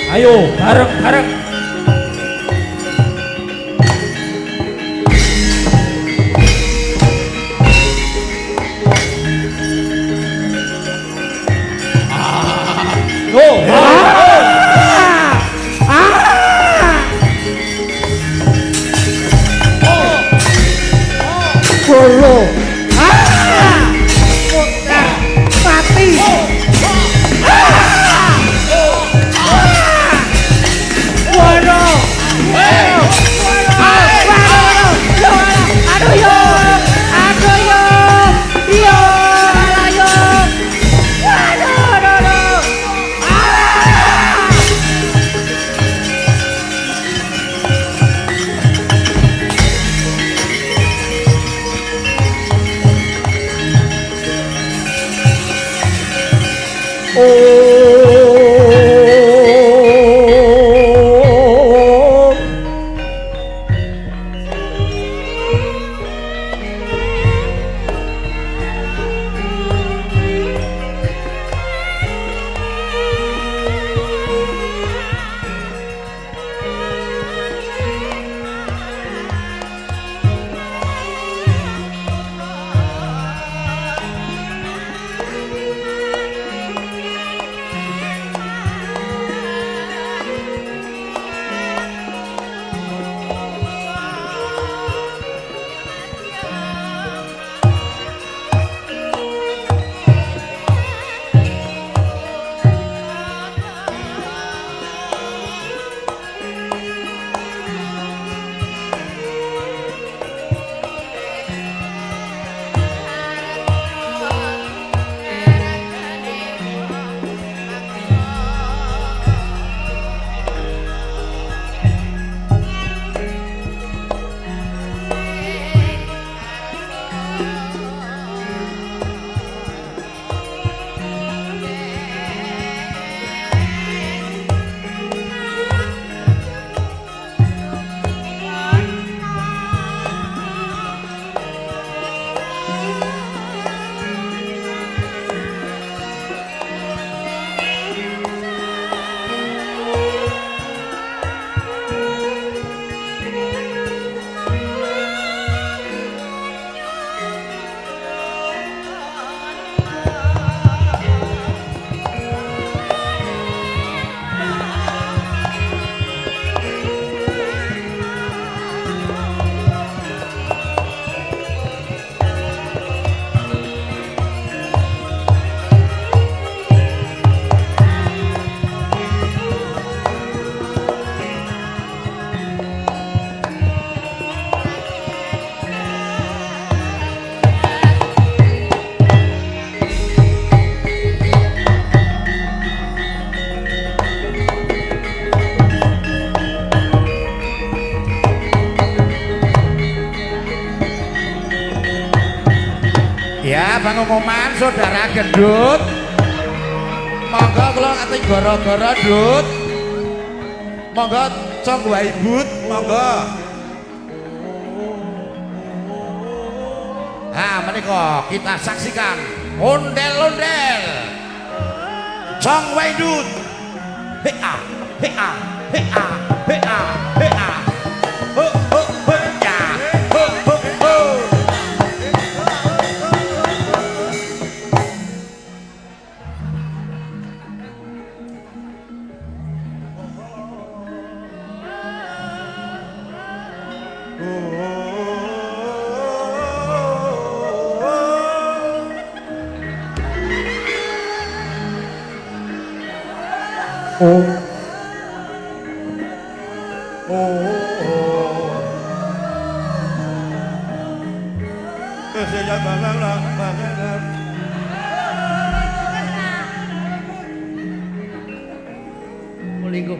Ayo bareng-bareng. Bolo putra pati Woro aduh yo yo ayo waduh Ya, pengumuman saudara gendut. Monggo kula ati gara-gara Dut. Monggo cong waibut, monggo. Nah, menika kita saksikan ondel-ondel. Cong waidut. Hea, hea, hea, hea, hea. Ho ho ho ya. Ho ho ho. Mulinggo.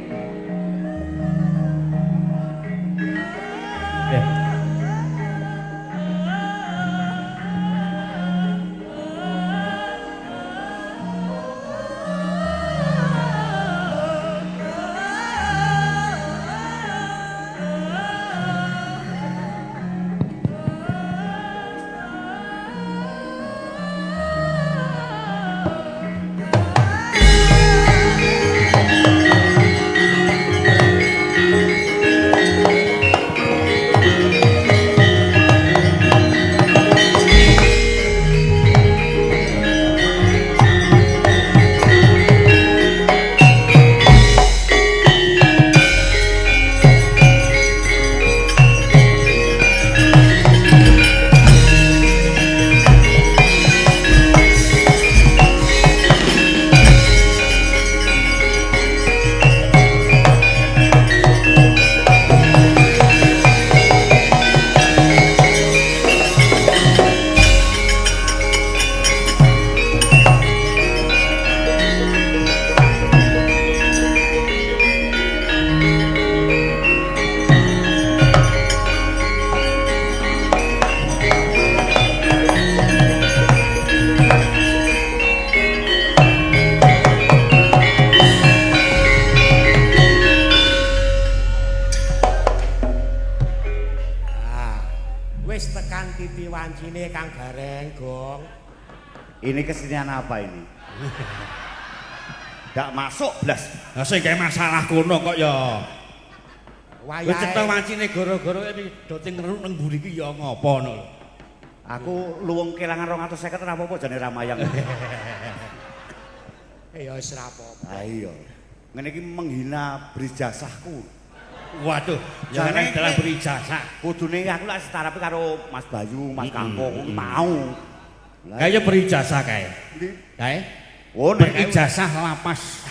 wis tekan titi wancine Kang Gareng, Gong. Ini kesenian apa ini? Ndak masuk blas. Lah sing gawe masalah kono kok ya. Wis cetha Wayahe wancine gara-gara iki do tingeruk nang mburi iki ya ngopo ngono lho. Aku luwung kelangan 250 ora apa-apa jane ramayang. ya wis ora apa-apa. Ha iya. Ngene iki menghina berijasahku. Waduh, ya nek dalan berijasa. Kudune aku lak setarape karo Mas Bayu, Mas Kangko kuwi mau. Kaya berijasa kae. Ndi? Kae. Oh, nek Berijasa lapas.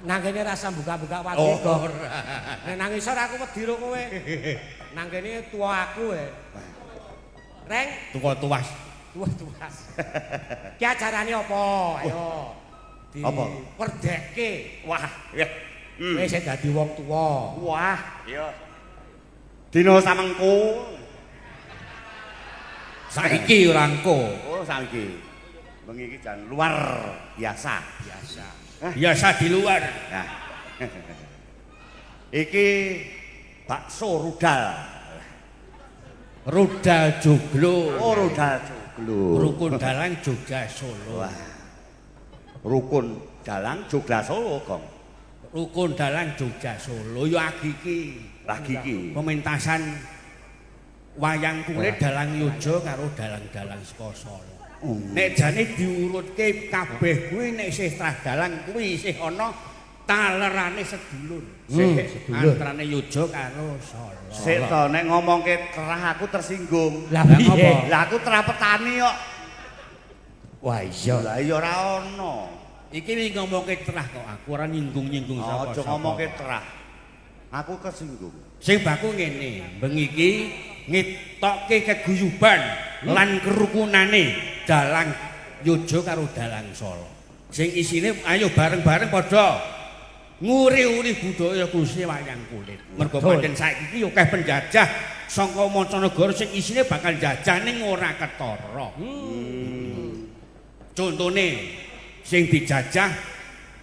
Nang kene rasa buka-buka wati, Oh, Gong. ora. Nek nang isor aku wedi ro kowe. Nang kene tuwa aku Reng, Tuwa-tuwas. tuwas. Ki ajarane apa? Ayo. Apa? Werdekke. wah, ya. Kowe sing dadi wong tuwa. Wah, iya. Dina samengko. Saiki ora engko. Oh, saiki. Bengi iki jan luar biasa. Biasa. Biasa di luar. Nah. Iki bakso rudal. Rudal joglo. Oh, rudal joglo. Rukun dalang Jogja Solo. Wah. Rukun dalang Jogja Solo, Gong. Rukun dalang Jogja Solo ya agiki. Lagi iki. Pementasan wayang kulit dalang Yojo karo dalang-dalang saka Solo. Nek jane diurutke kabeh kuwi nek isih dalang kuwi isih ana talerane sedulur. Sedulur. Antarane Yojo karo Solo. Sik to nek ngomongke terah aku tersinggung. Lah Lah, piye? apa? Lah aku terapetani kok. Wah iya. Lah iya ora ono. Iki wi ngomongke terah kok aku ora nyinggung-nyinggung sapa. Aja ngomongke terah. Aku kesinggung. Sing baku ngene, bengi iki ngetokke keguyuban lan kerukunane dalang Yojo karo dalang Solo. Sing isine ayo bareng-bareng padha nguri-uri budaya khususnya wayang kulit. Mergo pancen saiki iki akeh penjajah saka mancanegara sing isine bakal jajah ning ora ketara. Contone sing dijajah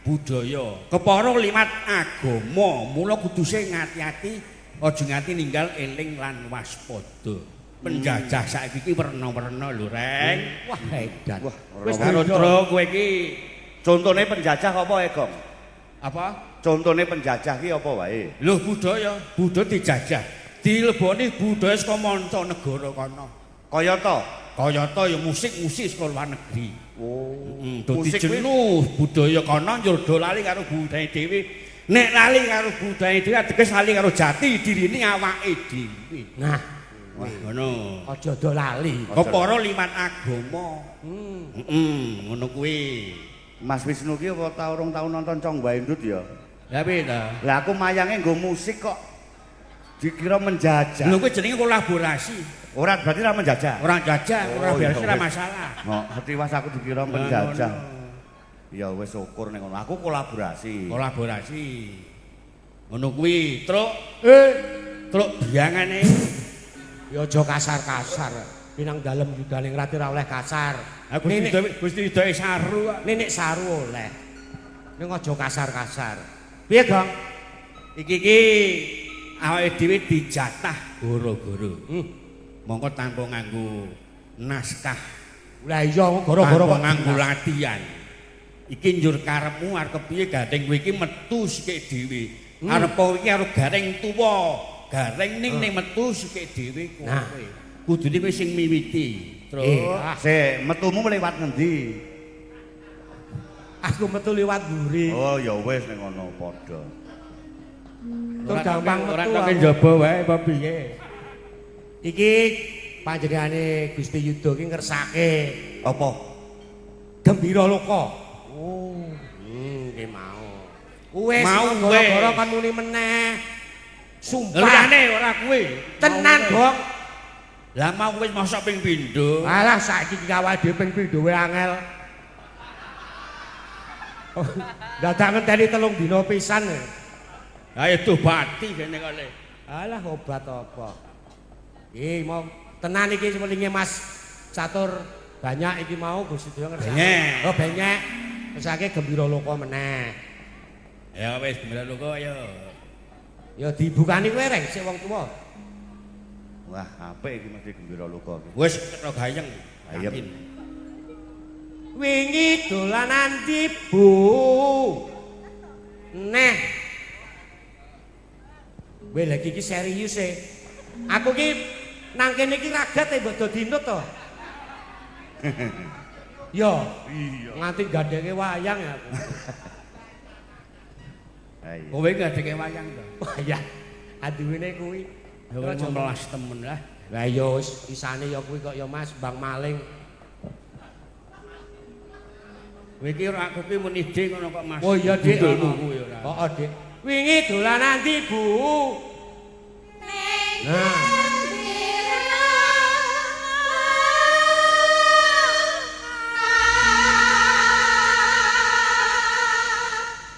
budaya, kepara liwat agama, mula kudu sing ngati-ati aja nganti ninggal eling lan waspada. Penjajah saiki iki werna-werna lho, Reng. Wah edan. Wah, Wis ora karo tro kowe iki contone penjajah apa Gong? apa? Contone penjajah ki apa wae? Lho budaya dijajah. Dileboni budaya saka mancanegara kono. Kaya to? Kayata ya musik-musik saka luar negeri. Oh, Dadi musik kuwi jenuh budaya kono nyodo lali karo budaya dhewe. Nek lali karo budaya dhewe ateges lali karo jati dirine awake dhewe. Nah, Wah, ngono. aja do lali. Kepara liwat agama. Ngono kuwi. Mas Wisnu ki apa tau rong tau nonton Cong Waindut ya? Lah piye ta? Lah aku mayange nggo musik kok dikira menjajah. Lho kuwi jenenge kolaborasi. Ora berarti ora menjajah. Ora jajah, ora Oh, biasa iya, ora wis. masalah. Oh, tiwas aku dikira menjajah. Ya wis syukur ning ngono. Aku kolaborasi. Kolaborasi. Ngono kuwi, Truk. Truk biangane. Ya aja kasar-kasar. Pinang dalem yudane ngrati ora oleh kasar. Aku Gusti Widoke saru kok. Nenek saru oleh. Ning aja kasar-kasar. Piye, Gong? Iki awake dhewe dijatah goro-goro. Mongko tanpa nganggo naskah, Lah iya gara-gara tanpa kok nganggo latihan. Iki njur karepmu arep kepiye gandeng kowe iki metu sikik dhewe. Arep kowe iki karo gareng tuwa. Gareng ning metu sikik dhewe kowe. Nah. Kudune kowe sing miwiti. Terus Sik, metumu lewat ngendi? aku metu liwat mburi. Oh, ya wis ning ngono padha. Tur gampang ora metu. kok aku. njaba wae apa piye? Iki panjenengane Gusti Yuda ki ngersake Apa? Gembira Loka. Oh, ki mau. Wis Mau, gara-gara weh. kon muni meneh. Sumpah. Liyane ora kuwi. Tenan, Gong. Lah mau wis mosok ping pindho. Alah saiki ki awake dhewe ping pindho wae angel. Oh, dadak ngenteni 3 dina pisan. Ayo dobati kene kale. Alah obat apa? Mau tenan iki semelinge Mas Catur banyak iki mau Gusti Dewa ngersake. Benyek. Oh, benyek. Ngersake Gembira Loka meneh. Ya wis gembira loko ayo. Ya dibukani kowe reng sik wong tuwa. Wah, apik iki mesti gembira luka iki. Wis kena gayeng. Ayem. Yakin. Wingi dolanan di Bu. Neh. Kowe lagi iki serius e. Aku ki nang kene iki ragat e mbok dadi nut to. Yo, iya. Nganti gandenge wayang ya aku. Ayo. Kowe ngadeke wayang to. Wayang. Aduwene kuwi. Ya wis melas temen lah. Lah ya wis isane ya kuwi kok ya Mas Bang Maling. Kowe iki ora aku ki mun ide ngono kok Mas. Oh iya Dik. Budulmu kuwi ora. Heeh Dik. Wingi dolanan ndi Bu? Nah.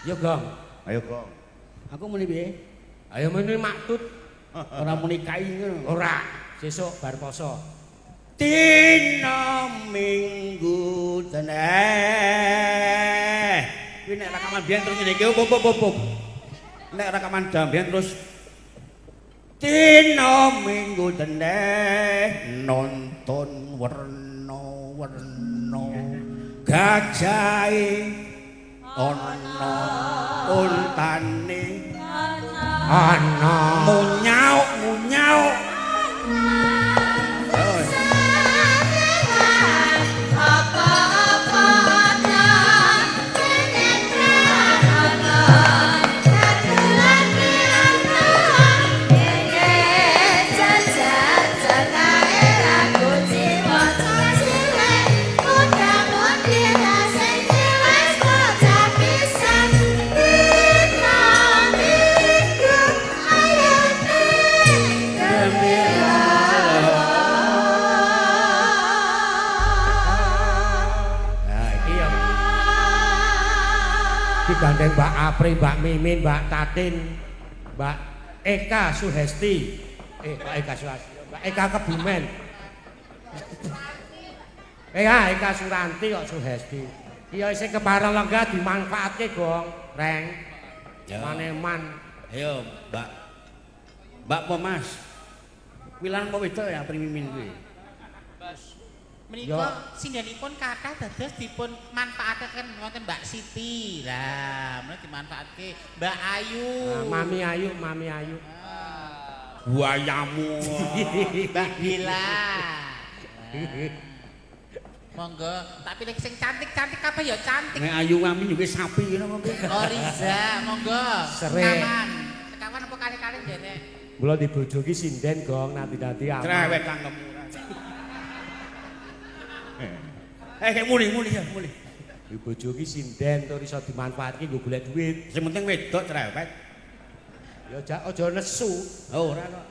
Yo Gong. Ayo, Gong. Aku muni piye? Ayo muni maktut. Ora muni kai ngono. Ora, sesuk bar poso. Dina minggu teneh. Kuwi nek rekaman biyen terus ngene iki opo. Nek rekaman dambian terus dina minggu teneh nonton werna-werna gajahe ana untane Ana munyauk. Digandeng Mbak Apri, Mbak Mimin, Mbak Tatin, Mbak Eka Suhesti. Mbak Eka Suhesti, Mbak Eka Kebumen. Eka Suranti kok Suhesti. Iya isih kepareng lenggah dimanfaatke, Gong. Reng. Ya. Maneman. Ayo, Mbak. Mbak apa Mas? Wilan apa wedok ya Apri Mimin kuwi? Menika sindenipun kathah dados dipun manfaataken wonten Mbak Siti. Lah, menika dimanfaatke Mbak Ayu. Mami Ayu. Buayamu. Mbak Bila. Monggo, tak pilih sing cantik-cantik apa ya cantik. Nek Ayu Mami juga sapi ngono apa piye? Oh Riza, monggo. Sering. Sekawan apa kali-kali jane. Mula dibojoki sinden, Gong, nanti-nanti aman. Cerewet kangkemmu. Kayak muli ya, muli. Dibojoki sinden tur iso dimanfaatke nggo golek duit. Sing penting wedok cerewet. Ya aja nesu. Oh, ora kok.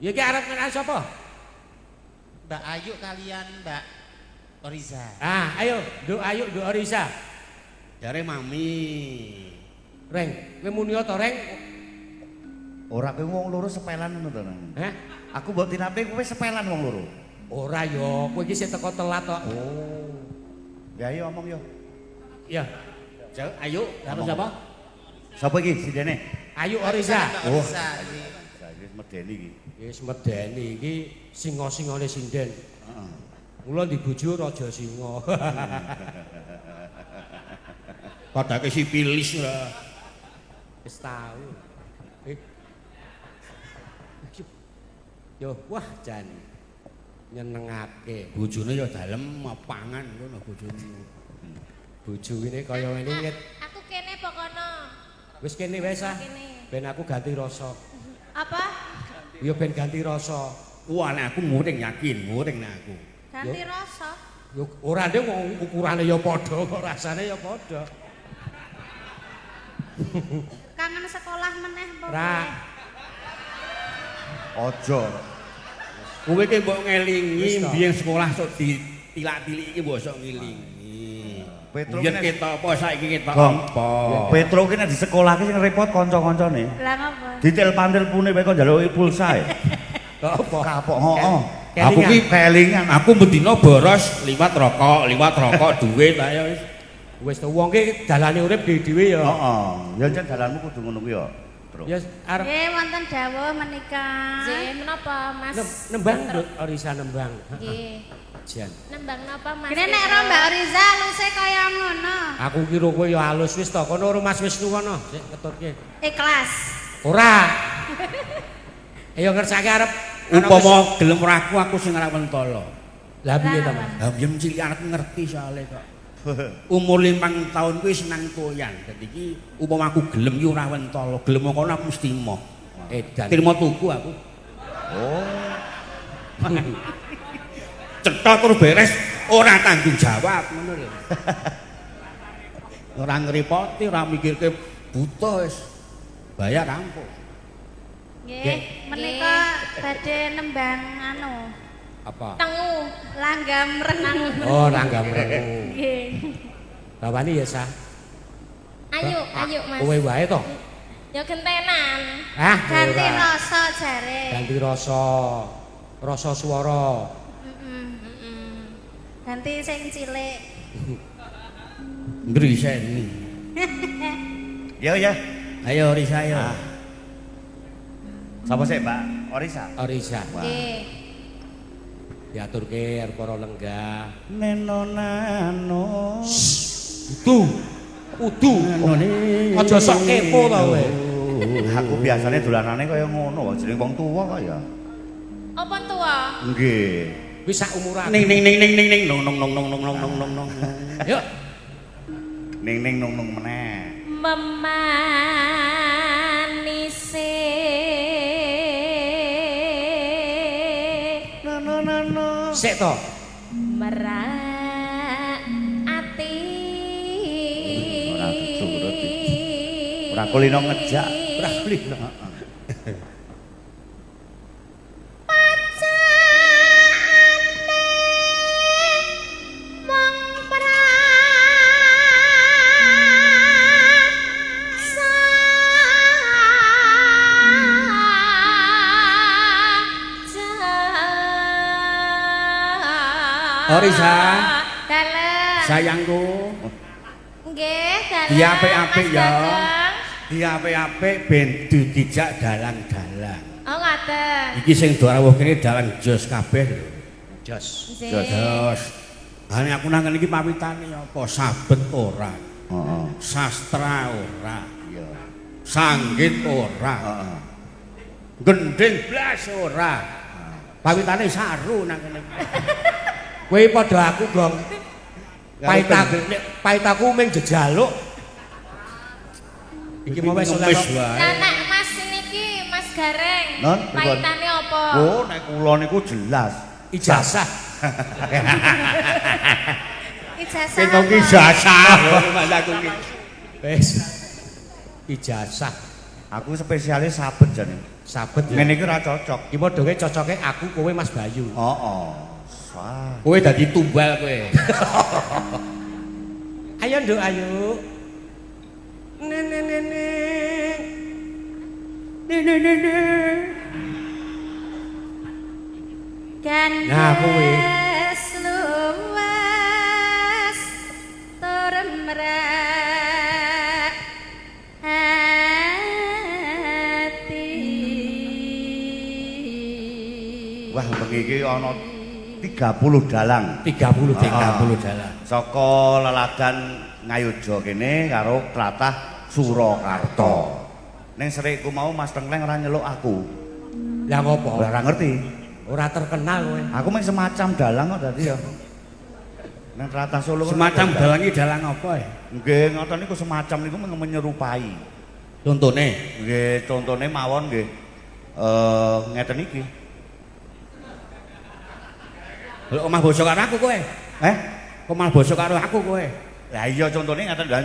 Ya iki arep ngenal sapa? Mbak Ayu kalian Mbak Oriza. Ah, ayo, Nduk Ayu, Nduk Orisa. Jare Mami. Reng, kowe muni to, Reng? Ora kowe wong loro sepelan ngono to. Hah? Aku mbok tinape kowe sepelan wong loro. Ora yo, kowe iki sing teko telat tok. Oh. Ya ayo omong yo. Ya, Ayo, karo sapa? Sapa iki sidene? Ayu Orisa. Mbak Oh. Oriza. Wis medeni iki. Wis medeni iki singa-singane sinden. Heeh. Mula dibojo raja singa. Padake sipilis lah. Wis tau. Yo, wah jan nyenengake. Bojone ya dalem pangan ngono bojone. Bojo ini kaya ngene nget. Aku kene pokono. Wis kene wis ah. Kene. Ben aku ganti rasa. Apa? Ya ben ganti rasa. Wah, nek aku muring yakin, muring nek aku. Ganti rasa. Yo ora ndek wong ukurane ya padha kok rasane ya padha. Kangen sekolah meneh apa? Ra. Ojo. Kowe ki mbok ngelingi Wis to. biyen sekolah sok ditilak-tilik iki mbok sok ngelingi. Petro Biyen kene- ketok apa saiki ketok Gong. apa? Petro ki nek di sekolah ki sing repot kanca-kancane. Lah ngapa? Ditel-pantelpune wae kok njaluki pulsa e. Kok apa? Kapok heeh. Aku ki kelingan. aku mendina boros liwat rokok duit ayo wis. Wis to wong ki dalane urip dhewe-dhewe ya. Heeh. Ya jan dalanmu kudu ngono kuwi ya. Tru. Ya arep Nggih wonten dawuh menika. Nggih, napa Mas? Nembang Nduk, Orisa nembang. Nggih. Jan. Nembang napa Mas? Kene nek ro Mbak Oriza luse kaya ngono. Aku kira kowe ya halus wis to, kono ora Mas Wisnu kono. Sik ketutke. Ikhlas. Ora. Ayo ngersake arep Upama gelem raku aku sing ora mentala. Lah piye to, Mas? Lah biyen cilik arep ngerti soalé kok. Umur 5 tahun kuwi senang toyan. Dadi iki upama aku gelem iki ora mentala, gelem kono aku mesti moh. Edan. Trimo tuku aku. Oh. Cetha terus beres ora tanggung jawab ngono lho. Ora ngrepoti, ora mikirke buta wis. Bayar rampung. Nggih, menika badhe nembang anu, Apa? Tengu. langgam renang. Oh, ranggam rengu. Nggih. Bawani ya, Sah. Ayo Mas. Kowe wae to? Ya gentenan. Hah? Ganti ora. rasa jare. Ganti rasa. Rasa swara. Ganti sing cilik. Ngriseni. Ya ya. Ayo Risa ayo. Sapa sih, Mbak? Orisa. Orisa. Nggih. Diaturke arep para lenggah. Neno nano. Udu. Aja sok kepo to kowe. Aku biasanya dolanane kaya ngono, jeneng wong tuwa kok ya. Apa tua? Nggih. Wis sak umuran. Ning nong nong. Yuk. Ning nung meneh. Memanise Nano. Sik to. merak ati. Ora diturut. Ora kulino ngejak, ora kulino. Orisa, Dalem. sayangku, Nggih, dalem. diapik-apik Mas ya. Gagang. Diapik-apik ben dijak dalang-dalang. Oh, ngoten. Iki sing dawuh kene dalang jos kabeh lho. Jos. Nggih. Jos. Ane aku nang ngene iki pawitane apa? Sabet ora, Heeh. sastra ora, Iya. sanggit ora, Heeh. gending blas ora. Pawitane saru nang kene. Kowe padha aku, Gong. Paitaku ming jejaluk. Iki mau wis oleh. Lah nek Mas niki Mas Gareng. Non, pripun? Paitane apa? Oh, nek kula niku jelas. Ijazah. Ijazah. Kita apa? ki jasa. Mas aku ki. Wis. Ijazah. Aku spesialis sabet jane. Sabet ya. Ngene iki ora cocok. Iki padha kowe cocoke aku kowe Mas Bayu. Heeh. Wah. Kowe dadi tumbal kowe. Ayo Nduk, ayo. Nene. Nah, kowe. Gandes luwes tur mrak ati. Wah, bengi iki ana 30 dalang. 30 dalang. Saka leladan Ngayodya kene karo tlatah Surakarta. Ning serikku mau Mas Tengleng ora nyeluk aku. Lah ngopo? Ora ngerti. Ora terkenal kowe. Aku mung semacam dalang kok dadi ya. Nang tlatah Solo Semacam dalang iki dalang apa ya? Nggih, ngoten niku semacam niku menyerupai. Contone. Nggih, contone mawon nggih. Ngeten iki. Lho omah basa karo aku kowe. Omah basa karo aku kowe. Lah iya contone ngeten lho.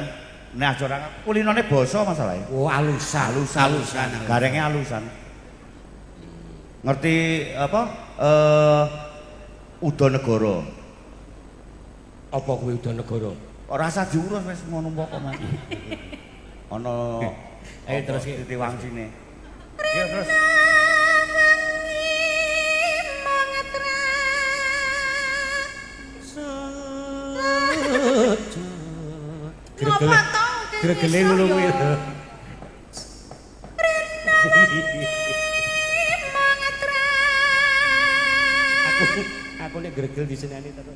Nek aja ora kulinone basa masalahe. Oh, alusan. Alusan. Garenge alusan. Ngerti apa? Udanegara. Apa kuwi Udanegara? Ora usah diurus wis ngono pokok Mas. Ana Ayo terus titi wangsine. Iya terus. Gregele ngono kuwi. Aku nek gregel diseneni terus.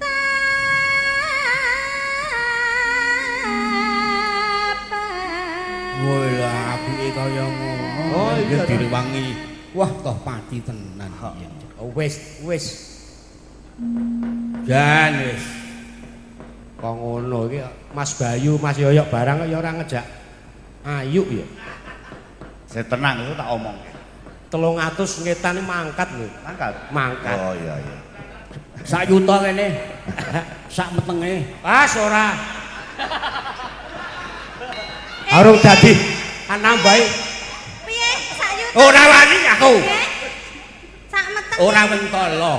Woi lah apike kaya ngono. Oh, iya, direwangi. Wah, toh pati tenan. Oh, wis. Jan wis. Kok ngono iki Mas Bayu, Mas Yoyok barang kok ya ora ngejak ayu ya. Saya tenang itu tak omong. 300 ngetane mangkat lho. Mangkat. Oh iya. Sak yuta kene. Sak metenge. Pas ora. Harus dadi nambahi. Piye sak yuta? Ora wani aku. Sak meteng. Ora mentolo.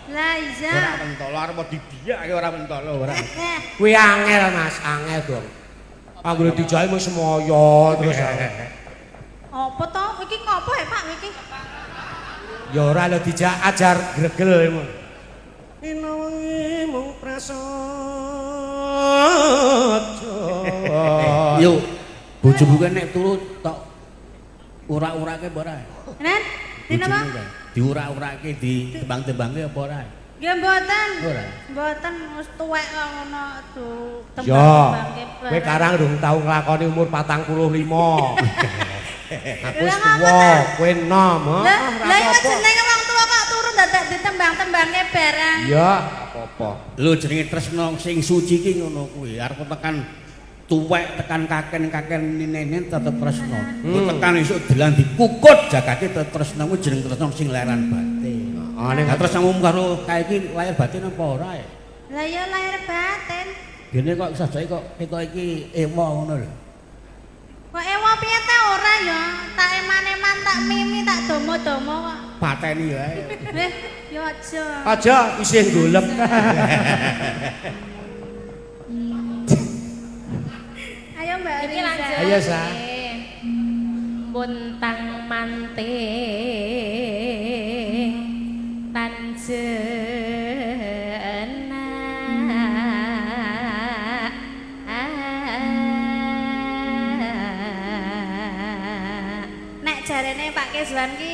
Lah iya. Ora mentolo arep dibiyak ora mentolo ora. Kuwi angel Mas, angel dong. Anggere dijahi mung semoyo terus. Apa to? Iki ngopo ya Pak iki? Ya ora lho dijak ajar gregel emang. Ina wengi mung prasaja. Yo, bojomu kan nek turu tok urak-urake apa ora? Nen, dina apa? Diurak-urake, ditembang-tembangke apa ora? Ya mboten. Ora. Mboten wis tuwek kok ngono tuh Ya, tembang-tembangke. kowe karang durung tau nglakoni umur 45. Aku wis Lah, tuwa, kowe enom. Lah iya jenenge wong tuwa kok turu dadak ditembang-tembangke barang. Ya, apa-apa. Lho jenenge tresno sing suci ki ngono kuwi. Arep tekan tuwek tekan kaken nenen tetep tresno. Tekan esuk dilan dikukut jagate tetep tresno kuwi jeneng tresno sing laran batin. Ning tresno karo kae iki lahir batin apa ora ya? Lah ya lahir batin. Dene kok sajake kok ketok iki ewa ngono lho. Kok ewa piye ta ora ya? Tak eman-eman tak mimi tak domo-domo kok. Pateni wae. Ya aja. aja isih golep. Ayo Mbak Iki Riza. lanjut. Ayo, Sa. Buntang manting tanjena. Nek jarene Pak Kezwan ki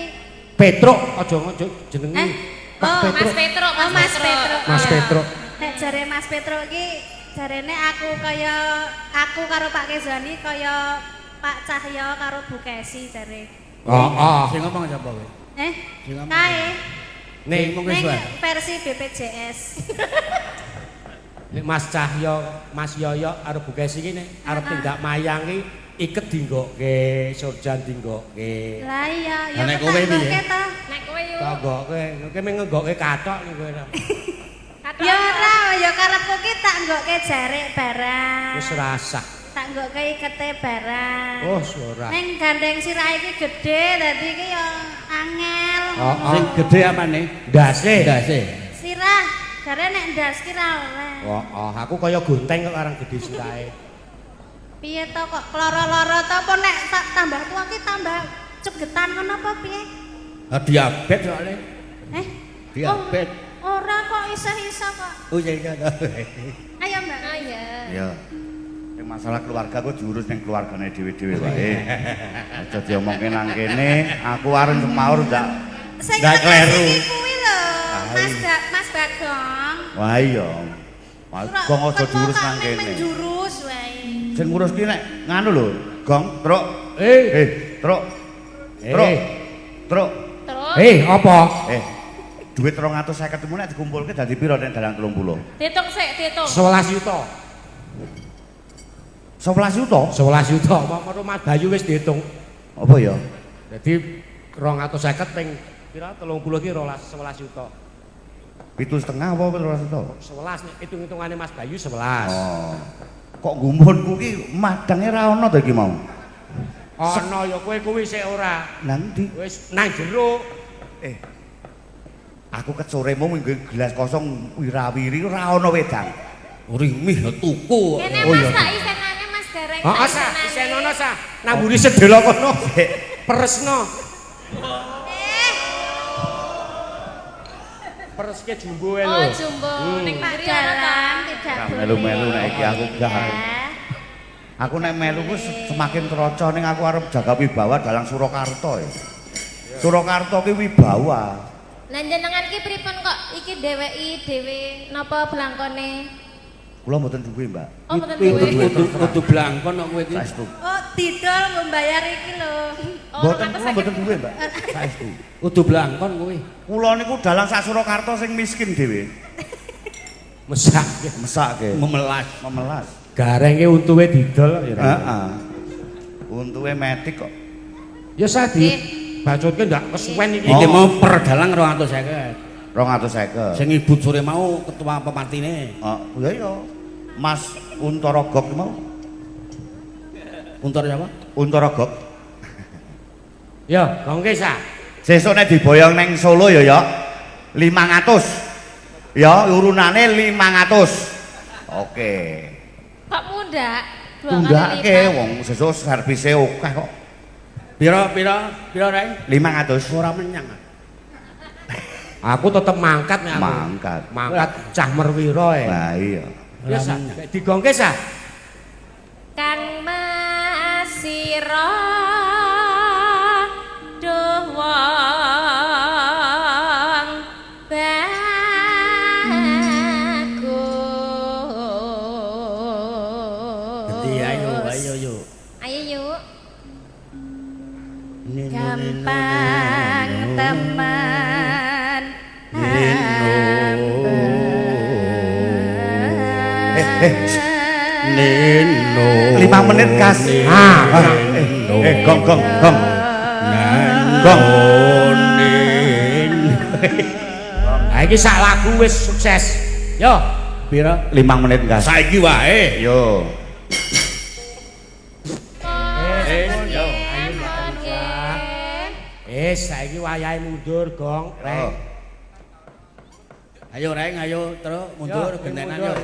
Petruk aja ngojo jenenge. Oh, Mas Petruk, Oh, Mas Petruk. Mas Petruk. Nek jare Mas Petruk ki jarene aku karo Pak Kezwan iki kaya Pak Cahyo karo Bu Kesi jare. Oh. Sing ngomong sapa kowe? Sing ngomong. Kae Ning Ngomong ning Kezwan. versi BPJS. nek Mas Cahyo, Mas Yoyo arep bukesi iki nek arep tindak mayang iki iket dinggokke, surjan dinggokke. Lah iya, ya Lah, nek kowe piye? to. Nek kowe yo Tanggokke, kowe mung nggokke kathok iki kowe. kathok. Ya ora, ya karepku ki tak nggokke jarik barang. Wis rasah. Tak nggokke ikete barang. Oh, ora. Ning gandeng sirah iki gedhe, dadi iki ya angel. Oh, Sing gedhe apane? Ndase. Ndase. Sirah, jare nek ndas ki ra oleh. Oh, aku kaya gonteng kok arang gedhe sirahe. Piye to kok kloro-loro to apa nek tak tambah tua ki tambah cegetan ngono apa piye? Diabet soalnya. Diabet. Ora kok isih-isih kok. Oh iya iya. Ayo Mbak. Ayo. Ya. Yang masalah keluarga kok diurus ning keluargane dhewe-dhewe wae. Aja diomongke nang kene, aku arep semaur ndak Sing ndak kleru. iki kuwi lho, Mas Bagong. Wah iya. Gong aja diurus nang kene. Menjurus wae. Sing ngurus ki nek nganu lho, Gong, Truk. Truk. Truk. Truk. Terus Apa? Duit 250.000 nek dikumpulke dadi piro nek dalang 30? ditung sik, ditung. 11 juta. 11 juta? 11 juta. Apa Mas Bayu wis diitung. Apa ya? Jadi 250 ping pira 30 ki 11 juta. 7,5 apa 12 juta? 11 nek hitung-hitungane Mas Bayu 11. Oh. Kok gumunku ki madange ra ono to iki mau? Ana ya kowe kuwi sik ora. Nang ndi? Wis nang jero. Aku kecoremu minggu gelas kosong wirawiri ora ono wedang. Rimih tuku. Kene Oh, iya. Mas tak isenane Mas Gareng. Heeh, Sa, isenono Sa. Nang mburi sedelo kono. Peresno. Pereske jumbo ae lho. Oh, jumbo ning Pak mburi ana ta? Dalan tidak Gak boleh. melu-melu nek iki aku gak. Ya. Aku nek melu ku semakin troco ning aku arep jaga wibawa dalang Surakarta ya. Surakarta ki wibawa. Lah jenengan ki pripun kok iki dheweki dhewe napa blangkone? Kula mboten duwe, Mbak. Oh mboten duwe. Kudu blangkon kok kowe iki. Saestu. Oh, didol nggo mbayar iki lho. Oh, Mboten ngantos kula mboten duwe, Mbak. Saestu. Kudu blangkon kowe. Kula niku dalang sak Surakarta sing miskin dhewe. Mesak. Mesake. Memelas. Memelas. Garenge untuwe didol ya. Heeh. Untuke metik kok. Ya sadi. Bacotke ndak kesuwen iki. Iki mau per dalang 250. 250. Sing ibut sore mau ketua pemantine. Ya iya. Mas Untarogok mau. Untar apa? Untarogok. Ya, gongke sa. Sesuk nek diboyong neng Solo ya 500. Ya, urunane 500. Oke. Kok mundak? Tundake wong sesuk servise akeh kok. Pira Rai? 500. Ora menyang. Aku tetep mangkat nek aku. Mangkat. Mangkat cah merwira e. Lah iya. Ya sa, nek digongke sa. Kang masira duh wong bagus. Dadi ayo yuk. Ayo yuk. Gampang teman. Nino 5 menit kas. Gong. Gong. Ha iki sak lagu wis sukses. Yo, Pira? 5 menit kas. Saiki wae. Yo. Saiki wayahe mundur, Gong. Reng. Ayo Reng, ayo terus mundur Yo, gentenan mundur. yo.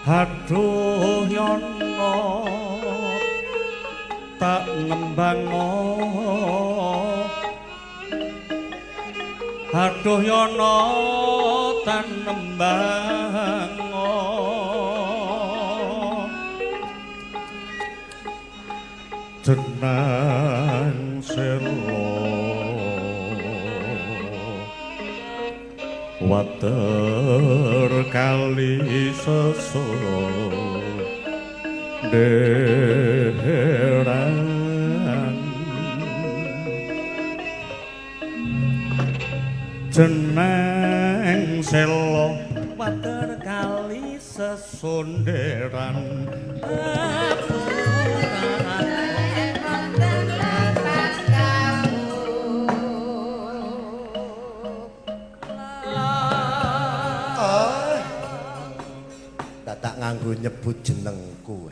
Aduh yono tak ngembango aduh yono tak nembango jenang selo water kali seso derang jeneng selo water kali sesonderan tak nganggo nyebut jenengku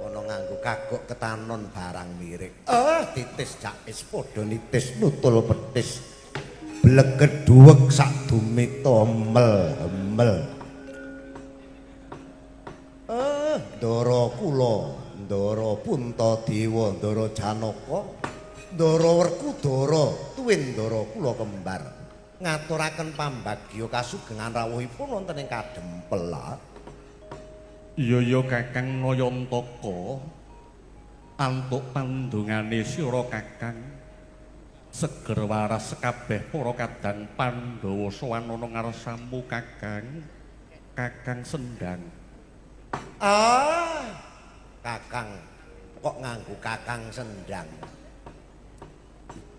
ono nganggo kagok ketanon barang mirik titis jakis padha nitis nutul petis bleged duwek sak dumita mel Ndara kula Ndara Puntadewa Ndara Janaka Ndara Werkudara tuwin Ndara kula kembar ngaturaken pambagya kasugengan rawuhipun wonten ing Kadempel. Iya Kakang Nayantaka antuk pandungane sira Kakang seger waras kabeh para kadang Pandhawa sawanana ngarsamu Kakang Sendang. Kakang kok nganggo Kakang Sendang.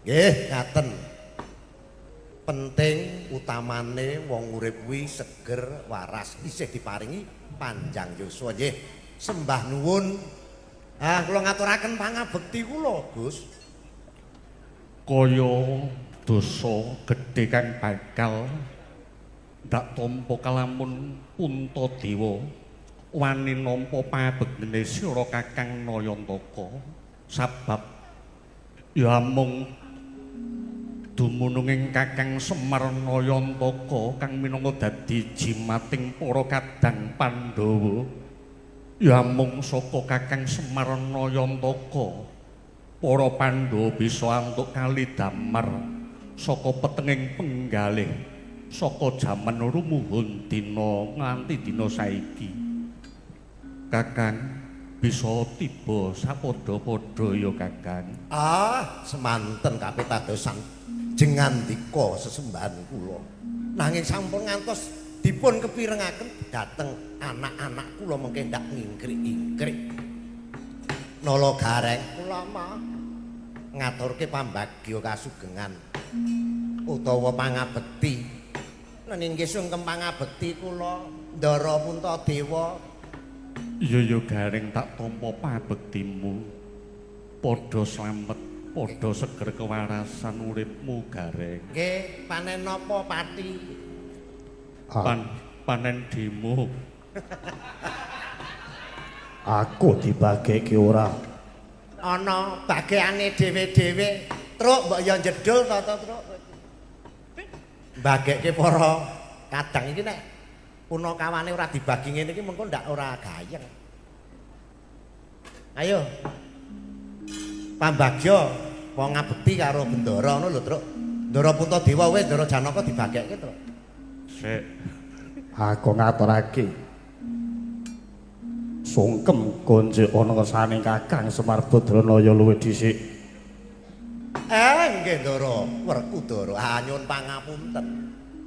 Nggih, ngaten. Penting utamane wong urip kuwi seger waras isih diparingi panjang yuswa nggih. Sembah nuwun. Kula ngaturaken pangabekti kula, Gus. Kaya dosa gedhe kang bakal ndak tampa kalamun Puntadewa wani nampa pabegnene sira Kakang Nayantaka sabab ya mung dumunung ing Kakang Semar Nayantaka kang minangka dadi jimating para kadang Pandhawa ya mung saka Kakang Semar Nayantaka para Pandhawa bisa antuk kalidamar saka petenging penggalih saka jaman rumuhun dina nganti dina saiki Kakang bisa tiba sapadha-padha ya Kakang. Semanten kapitadosan jengandika sesembahan kula. Nanging sampun ngantos dipun kepirengaken dhateng anak-anak kula mengke ndak ngingkrik-ingkrik. Nala gareng kula mah ngaturke pambagya kasugengan utawa pangabekti. Nanging sungkem pangabekti kula Ndara Puntadewa. Iya gareng tak tampa pabektimu. Padha slamet, padha seger kewarasan uripmu gareng. Nggih, panen napa Pati? Panen demo. Aku dibageke ora. Ana bageane dhewe-dhewe. Truk mbok ya jedul to Truk. Bageke para kadang iki nek punakawane ora dibagi ngene iki mengko ndak ora gayeng. Ayo. Pambagya pangabekti karo bendara ngono lho, Truk. Ndara Puntadewa wis Ndara Janaka dibagekke, Truk. Sik. Aku ngaturake. Sungkem konjuk ana kersane Kakang Semar Badranaya luwih dhisik. Nggih Ndara Werkudara, nyuwun pangapunten.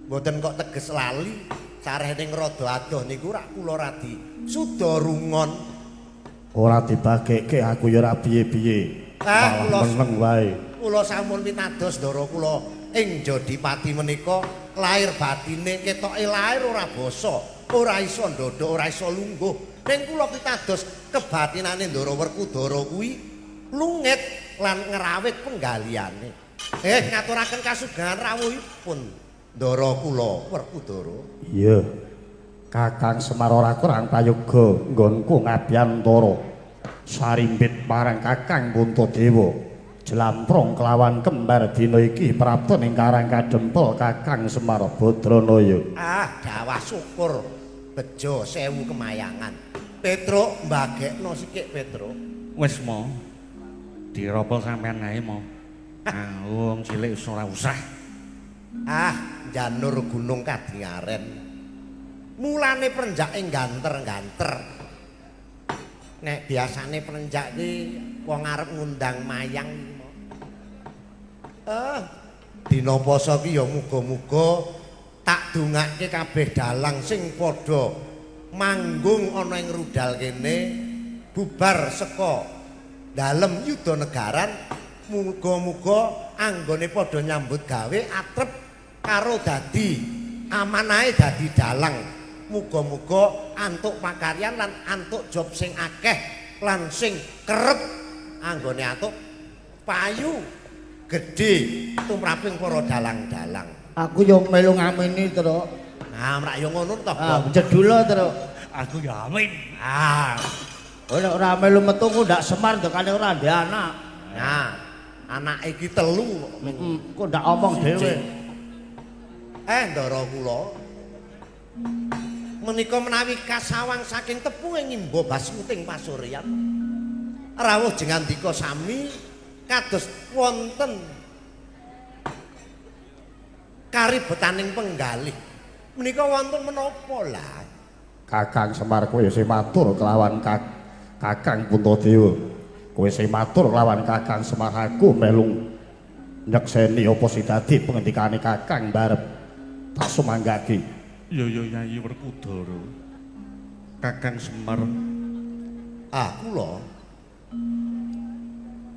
Mboten kok teges lali. Careh ning rada adoh niku rak kula radi suda rungon. Ora dibageke aku ya ora piye-piye. Malah meneng wae. Kula sampun pitados Ndara kula ing Jodipati menika lair batine ketoke lair ora basa, ora iso ndodok, ora iso lungguh. Ning kula pitados kebatinane Ndara Werkudara kuwi lungit lan ngerawit penggaliane. Ngaturaken kasugengan rawuhipun Ndara kula Werkudara. Iya. Kakang Semar ora kurang prayoga nggonku ngabiyantara. sarimbit marang Kakang Puntadewa jlamprong kelawan kembar dina iki prapta ning Karang Kadempel Kakang Semar Badranaya. Dawah syukur bejo 1000 kemayangan. Petruk mbagekno sikik Petruk. Wis mo. Diropel sampean ae mo. Wong cilik wis ora usah. Janur gunung kadingaren. Mulane prenjake ganter-ganter. Nek biasane prenjak iki wong arep ngundang mayang dina poso ki ya muga-muga tak dongake kabeh dalang sing padha manggung ana ing rudal kene bubar saka dalem yuda negaran muga-muga anggone padha nyambut gawe atrep karo dadi amanahe dadi dalang muga-muga antuk pakaryan lan antuk job sing akeh lan sing kerep anggone antuk payu gedhe tumraping para dalang-dalang. Aku yo melu ngamini, Tru. Rak yo ngono to. Jedula, Tru. Aku ya amin. Nek ora melu metu ku ndak Semar dekane ora ndek anak. Anake iki 3. Kok ndak omong dhewe. Ndara kula. Menika menawi kasawang saking tepunging ngimba basmuting pasuryan. Rawuh jengandika sami kados wonten karibetaning penggalih. Menika wonten menapa lah? Kakang Semar kowe sing matur kelawan Kakang Puntadewa. Kowe sing matur kelawan Kakang Semar aku melu nyekseni apa sing dadi pengendikane Kakang barep tak sumanggake. Ya Nyai Werkudara. Kakang Semar. Kula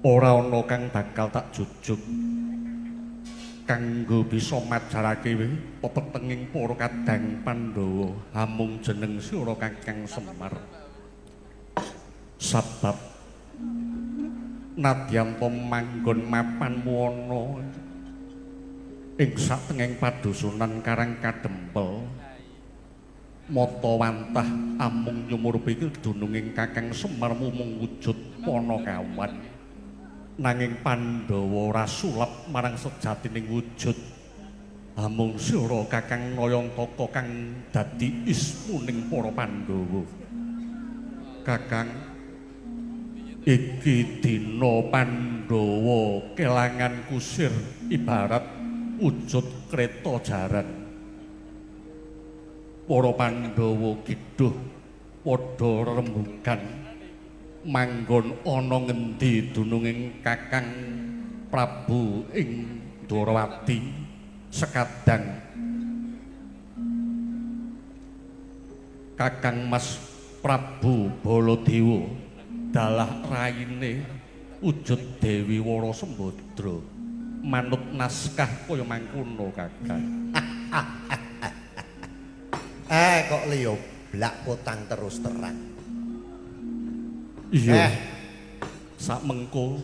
ora ana kang bakal tak jujuk kanggo bisa majarake pepetenging para kadang Pandhawa hamung jeneng sira Kakang Semar. Sebab nadyan to manggon mapanmu ana ing satenging padusunan Karang Kadempel mata wantah amung nyumurupi dununging Kakang Semar mung wujud Panakawan nanging Pandhawa ora sulap marang sejatining wujud amung sira Kakang Nayantaka kang dadi ismuning para Pandhawa. Kakang iki dina Pandhawa kelangan kusir ibarat wujud kreta jaran. Para Pandhawa kidhuh padha rembugan manggon ana ngendi dununging Kakang Prabu ing Dwarawati sekadang Kakang Mas Prabu Baladewa dalah raine wujud Dewi Wara Sembadra manut naskah kaya mangkono Kakang. Kok liya blak potang terus terang. Iya. Sak mengko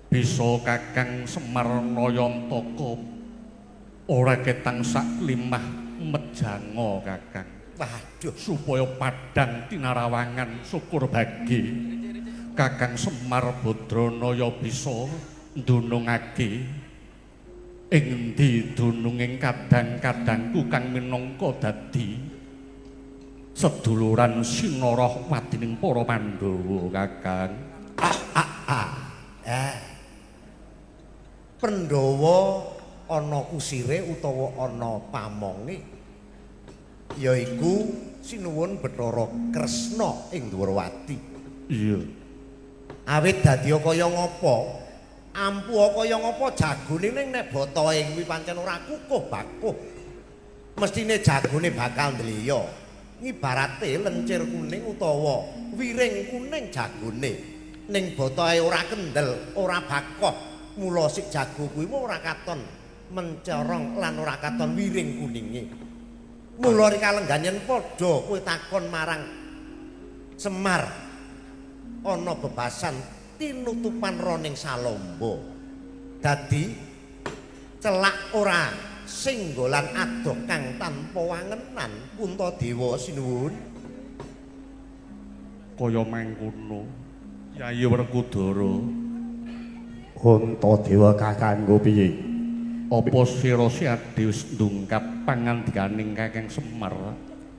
bisa Kakang Semar Nayantaka ora ketang sak limah mejanga Kakang. Waduh, supaya padhang tinarawangan syukur bagi Kakang Semar Badranaya bisa ndunungake ing endi dununging kadang-kadangku kang minangka dadi seduluran sinara wadining para Pandhawa Kakang. Pandhawa ana kusire utawa ana pamonge yaiku sinuwun Bathara Kresna ing Dwarawati. Iya. Awit dadi kaya ngapa? Ampu kaya ngapa jagone ning nek botohe kuwi pancen ora kukuh bakuh. Mestine jagone bakal ndliya. Ngibarate lencir kuning utawa wiring kuning jagone. Ning botohe ora kendel, ora bakoh. Mula sik jago kuwi ora katon mencorong lan ora katon wiring kuninge. Mula kalengganen padha kowe takon marang Semar ana bebasan tinutupan roning salomba. Dadi celak ora singgolan adoh kang tanpa wangenan Puntadewa sinuwun. Kaya mangkono. Yayi Werkudara. Antadewa kakangku piye? Apa sira siade wis ndungkap pangandikaning Kakang Semar?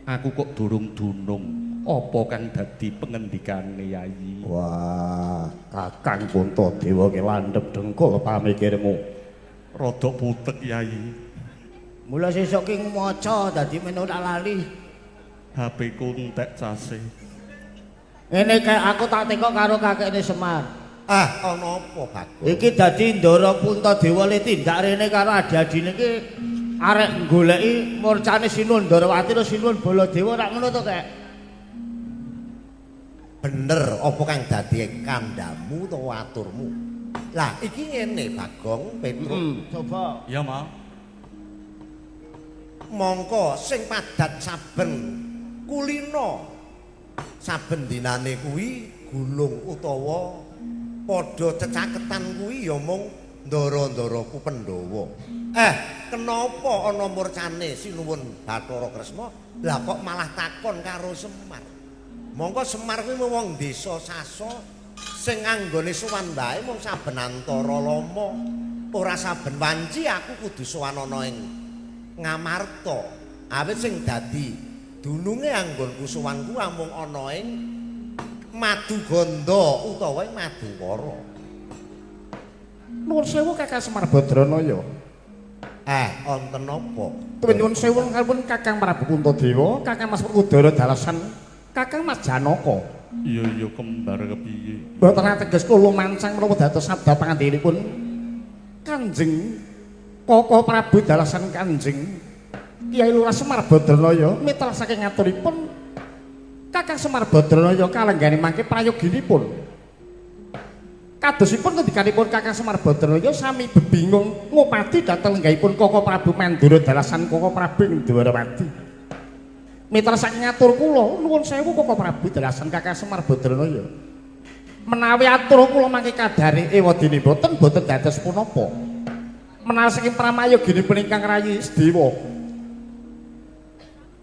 Aku kok durung dunung. Apa kang dadi pengendikane Yayi? Wah, Kakang Antadewa ki landhep dengkul pamikirmu. Rada putek Yayi. Mula sesuk ki maca dadi menu tak lali. HP ku entek case. Ngene kae aku tak tekok karo kakekne Semar. Ah, ana apa, Bagus? Iki dadi Ndara Puntadewa le tindak rene karo adi-adine iki arek goleki murcane Sinuwun Ndarawati karo Sinuwun Baladewa rak ngono to, Kek? Bener apa kang dadi kandhamu utawa aturmu? Lah, iki ngene, Bagong, Petruk. Coba. Ya, Ma. Mongko sing padat saben kulina saben dinane kuwi gulung utawa padha cecaketan kuwi ya mung ndara-ndaraku Pandhawa. Kenapa ana murcane Sinuwun Bathara Kresna? Lah kok malah takon karo Semar. Mongko Semar kuwi wong desa Sasa sing anggone sowan wae mung saben antara lama. Ora saben wanci aku kudu sowan ana ing Ngamarta. Awit sing dadi dununge anggonku sowan ku amung ana ing Maduganda utawa ing Madukara. Nuwun sewu Kakang Semar Badranaya. Wonten napa? Nyuwun sewu kalipun Kakang Prabu Puntadewa, Kakang Mas Werkudara dalasan Kakang Mas Janaka. Iya kembar kepiye? Mboten ateges kula mancang menapa dados sabda pangandhenipun Kanjeng Koko Prabu dalasan Kanjeng Kyai Lurah Semar Badranaya mitra saking ngaturipun Kakang Semar Badranaya kalenggane mangke prayoginipun. Kadosipun ngendikanipun Kakang Semar Badranaya sami bebingung ngupati dhateng lenggahipun Koko Prabu Mandura dalasan Koko Prabu Ndarawati. Mitra saking ngatur kula nuwun sewu Koko Prabu dalasan Kakang Semar Badranaya. Menawi atur kula mangke kadare ewadene boten dados punapa. Menawi saking pramayoginipun ingkang rayi Sedewa.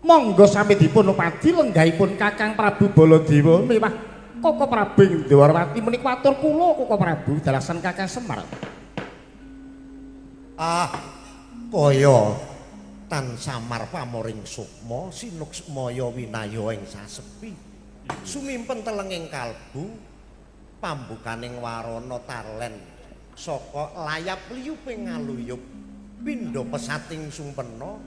Monggo sami dipun upadi lenggahipun Kakang Prabu Baladewa miwah Koko Prabu Ndarawati menika atur kula Koko Prabu dalasan Kakang Semar. Kaya tan samar pamoring sukma sinuksmaya winaya ing sasepi. Sumimpen telenging kalbu pambukaning warana tarlen saka layap liyuping ngaluyup pindha pesating sumpena.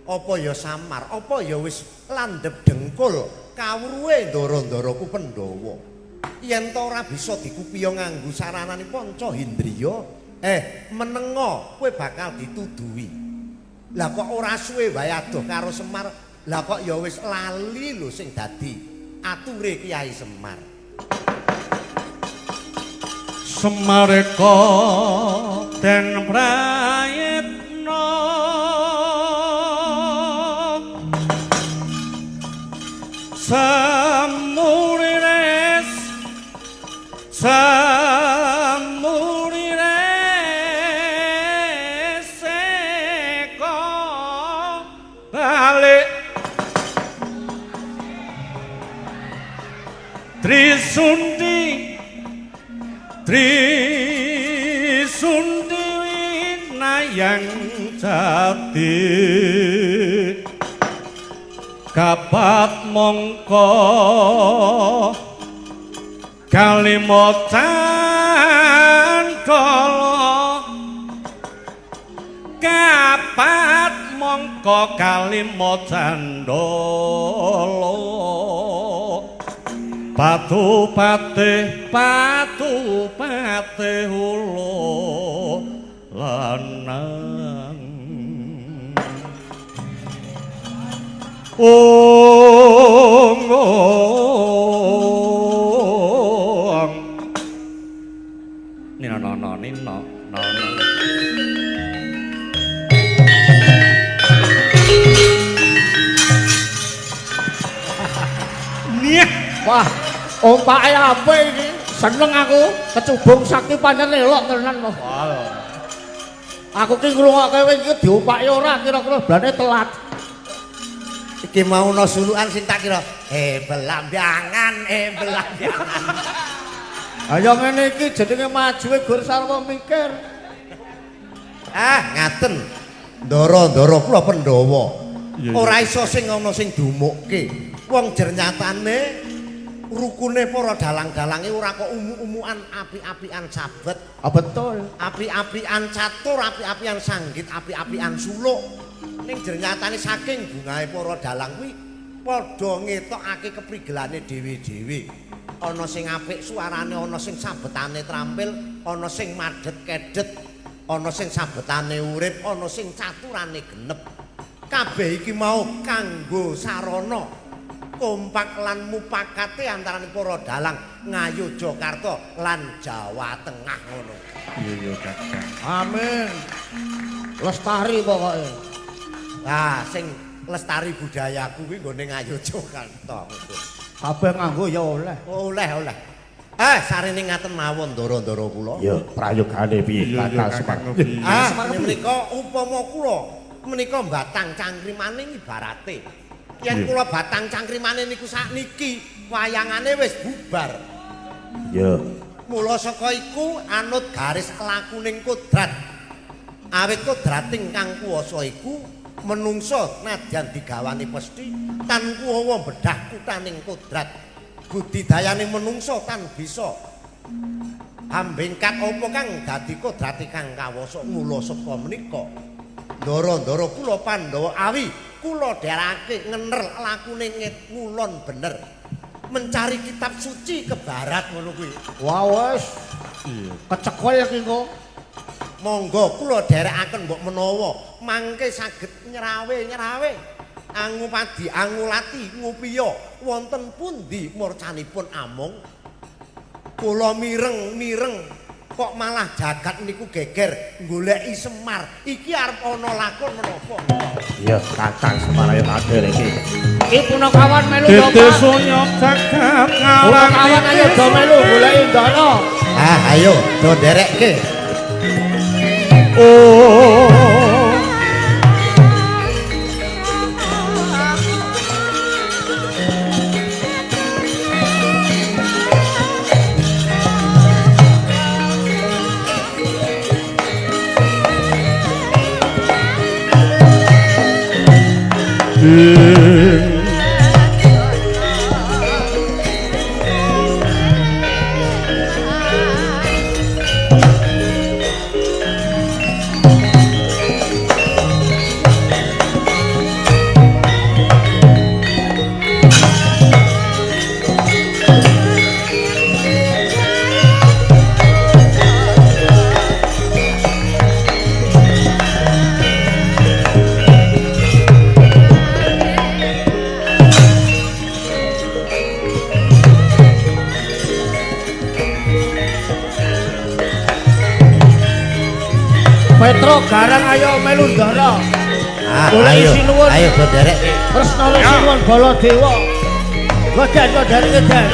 Apa ya samar, apa ya wis landhep dengkul kawruhe ndara-ndaraku Pandhawa. Yen ta ora bisa dikupiya nganggo saranane panca indriya, menenga kowe bakal dituduhi. Lah kok ora suwe wae adoh karo Semar, lah kok ya wis lali lho sing dadi ature Kyai Semar. Semareka den prayitna samurires seko balik Trisundi winayang jati kapat mongko kalimotan kala kapat mongko kalimotan dolo patu pate ulo lanang nino wah ompake apik iki seneng aku kecubung sakti pancen elok tenan Mas. Aku ki ngrungokke kowe iki diompaki ora kira-kira blane telat. Iki mau ana sulukan sing tak kira belambangan. Ayo ngene iki jenenge majuwe Gur Sarwa mikir. Ngaten. Ndara-ndara kula Pandhawa. Ora iso sing ana sing dumukke. Wong jernyatane rukune para dalang-dalange ora kok umu-umuan api-apian sabet. Betul. Api-apian catur, api-apian sanggit, api-apian suluk. Ning jernyatane saking bungahe para dalang kuwi padha ngetokake keprigelane dhewe-dhewe. Ana sing apik suarane, ana sing sabetane trampil, ana sing madhet kedet, ana sing sabetane urip, ana sing caturane genep. Kabeh iki mau kanggo sarana kompak lan mupakate antaraning para dalang Ngayogyakarta lan Jawa Tengah ngono. Iya Kakang. Amin. Lestari pokoke. Nah, sing lestari budayaku kuwi nggone Ngayogyakarta. Kabeh nganggo ya oleh. Oleh. Sarene ngaten mawon ndara-ndara kula. Ya, prayogane piye Kakang Semar? Menika upama kula menika batang cangkrimane ibarate. Yen kula batang cangkrimane niku sakniki wayangane wis bubar. Ya. Mula saka iku anut garis lakuning kodrat. Awit kodrating kang kuwasa iku menungso nadyan digawani pesthi tan kuwawa bedah kutaning kodrat. Budidayane menungso tan bisa ambengkat apa kang dadi kodrate kang kawasa mula saka menika. Ndara-ndara kula Pandhawa awi kula dherake ngener lakune ngulon bener mencari kitab suci ke barat ngono kuwi. Wah wis. Kecekol iki kok. Monggo kula dherekaken mbok menawa mangke saged nyerawe angupadi angulati ngupiya wonten pundi murcanipun amung. Kula mireng kok malah jagat niku geger goleki Semar. Iki arep ana lakon menapa? Ya, Kakang Semar ayo hadir iki. Iki punakawan melu to, Pak. Desunya cakap ngalang. Punakawan ayo do melu goleki Ndara. Ayo do derekke. Petro garang ayo melu Ndara. Ayo do derekke. Tresna Sinuwun Baladewa. Godan gedan.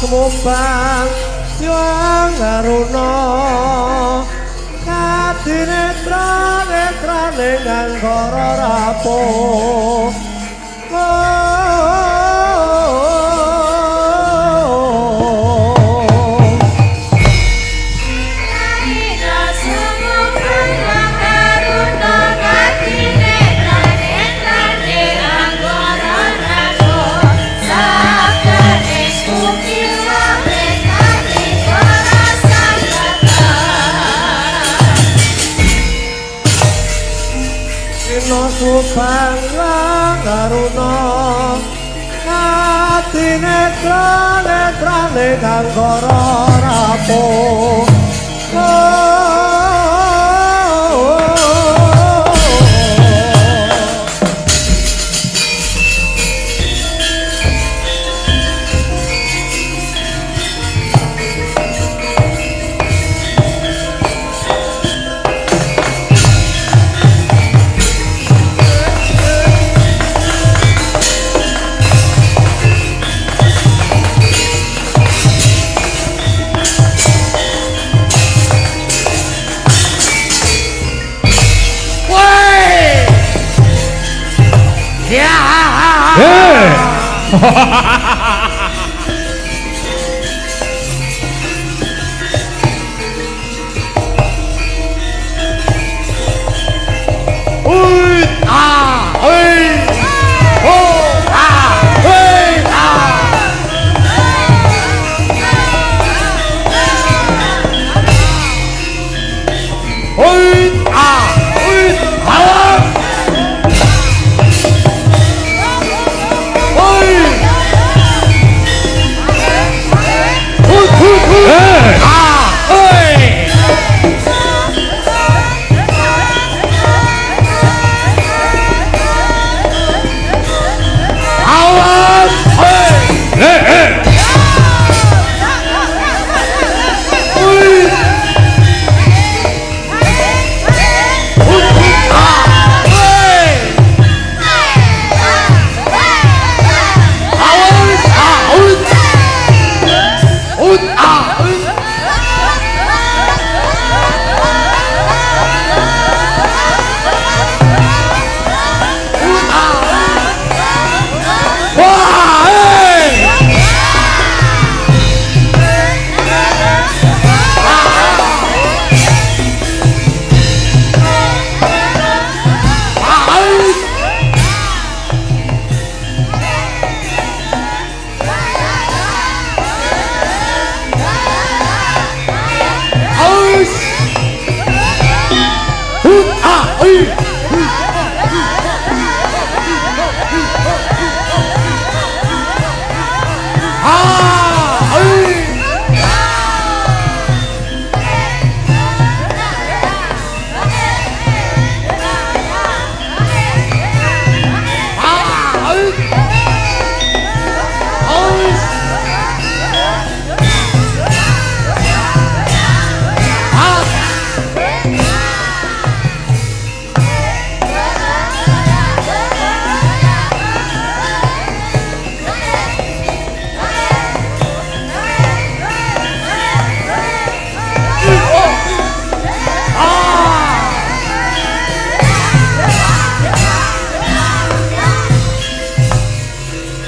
sumubang Yang Aruna Kadinetra-netrane Nganggara rapuh Subang Karuna Ati netra-netrane Nganggara rapuh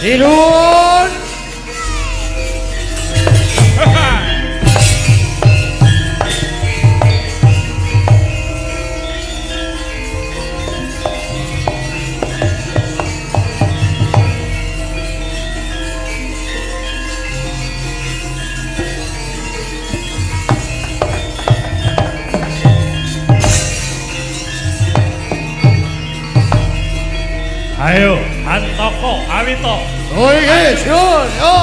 Irun. Ayo, Antoko, Awito. Oke, Syun, yo.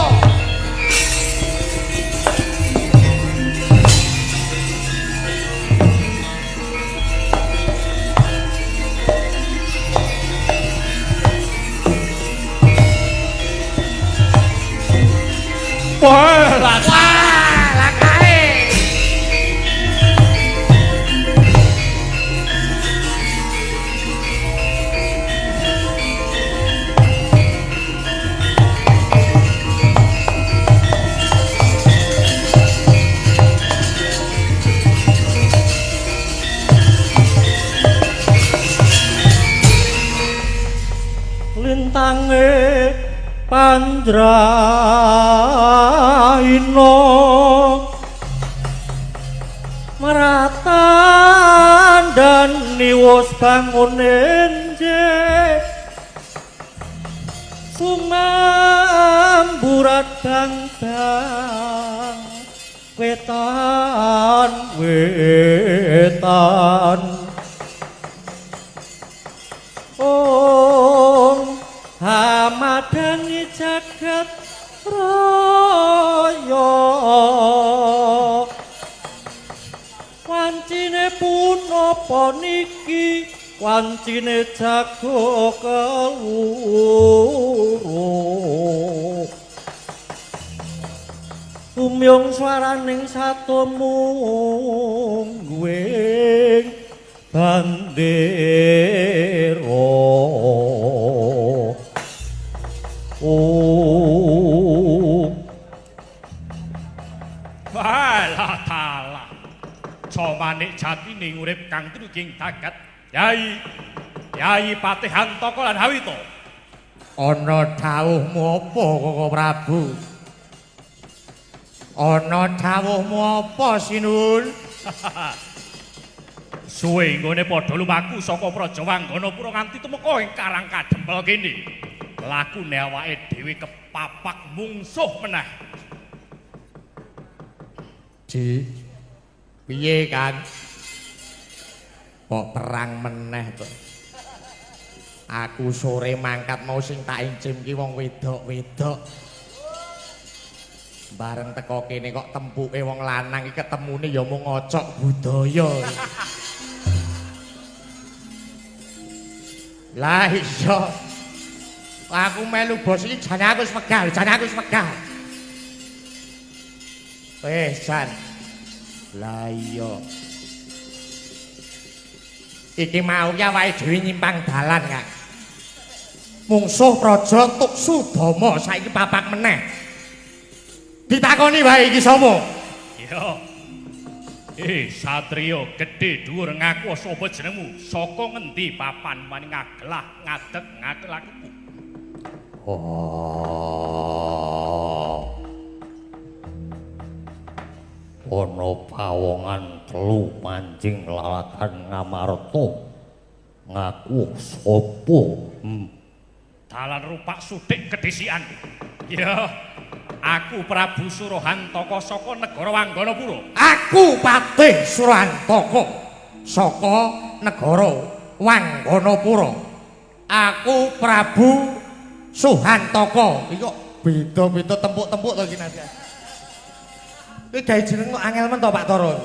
Wah, lakae. Andraina Maratandani wis bangun enjeh sumamburat bang-bang wetan hamadani jagat raya wancine punapa niki wancine jago keluru umyong swaraning satemungguing bandera Walah talah. Comanik jatine urip kang truging dagat. Yai Patih Hantaka lan Hawita. Ana dawuhmu apa Koko Prabu? Ana dawuhmu apa Sinun? Suwe nggone padha lumaku saka Praja Wangganapura nganti tumeka ing Karang Kadempel kene. Lakune awake dhewe kepapak mungsuh meneh. Di piye kan? Kok perang meneh to? Aku sore mangkat mau sing tak incim ki wong wedok-wedok. Bareng teko kene kok tempuke wong lanang iki ketemune ya mung ngocok budaya. Lah iya. Aku melu bos iki jane aku wis megal. Pesan. Lah iya. Iki mau ya wae dhewe nyimpang dalan, Kang. Mungsuh Praja Tuk Sudama saiki papak meneh. Ditakoni wae iki sapa? Ya. Satriya gedhe dhuwur ngaku sapa jenengmu? Saka ngendi papan maning ngagelah ngadeg ngakelaku? Ana pawongan telu mancing lalatan Ngamarta ngaku sapa? Dalan rupak sudik kedisikan. Ya, aku Prabu Surahantaka saka negara Wangganapura. Aku Patih Surahantaka saka negara Wangganapura. Aku Prabu Suhantaka. Iki kok beda-beda tempuk-tempuk to iki Nadia. Iki gawe jeneng kok angel men to Pak Toro.